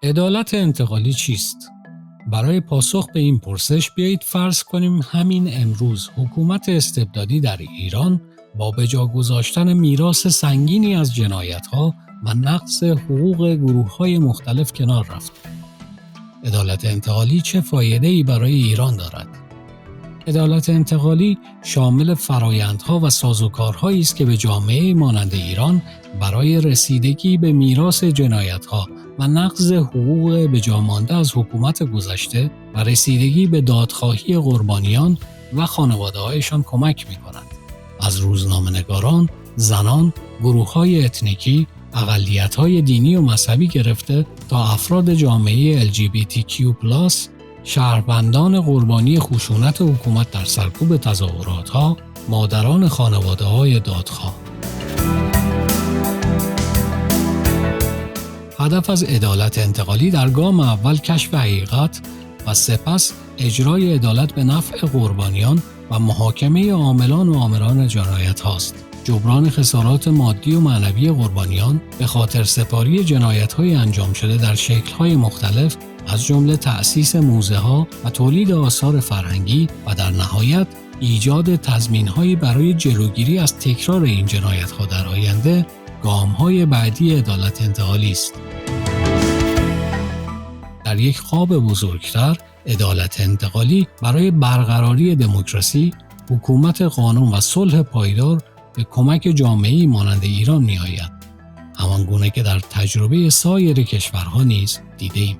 عدالت انتقالی چیست؟ برای پاسخ به این پرسش بیایید فرض کنیم همین امروز حکومت استبدادی در ایران با به جا گذاشتن میراث سنگینی از جنایت‌ها و نقض حقوق گروه‌های مختلف کنار رفت. عدالت انتقالی چه فایده‌ای برای ایران دارد؟ عدالت انتقالی شامل فرآیندها و سازوکارهایی است که به جامعه مانند ایران برای رسیدگی به میراث جنایت‌ها و نقض حقوق به جا مانده از حکومت گذشته و رسیدگی به دادخواهی قربانیان و خانواده‌هایشان کمک می‌کنند. از روزنامه‌نگاران، زنان، گروه‌های اتنیکی، اقلیت‌های دینی و مذهبی گرفته تا افراد جامعه LGBTQ+، شهروندان قربانی خشونت حکومت در سرکوب تظاهرات‌ها، مادران خانواده‌های دادخواه. هدف از عدالت انتقالی در گام اول کشف حقیقت و سپس اجرای عدالت به نفع قربانیان و محاکمه عاملان و آمران جنایت هاست. جبران خسارات مادی و معنوی قربانیان به خاطر سپاری جنایت‌های انجام شده در شکل‌های مختلف، از جمله تأسیس موزه‌ها و تولید آثار فرهنگی و در نهایت ایجاد تضمین‌هایی برای جلوگیری از تکرار این جنایت‌ها در آینده، گام‌های بعدی عدالت انتقالی است. در یک خواب بزرگتر، عدالت انتقالی برای برقراری دموکراسی، حکومت قانون و صلح پایدار به کمک جامعه‌ای مانند ایران می‌آید، همان گونه که در تجربه سایر کشورها نیز دیده‌ایم.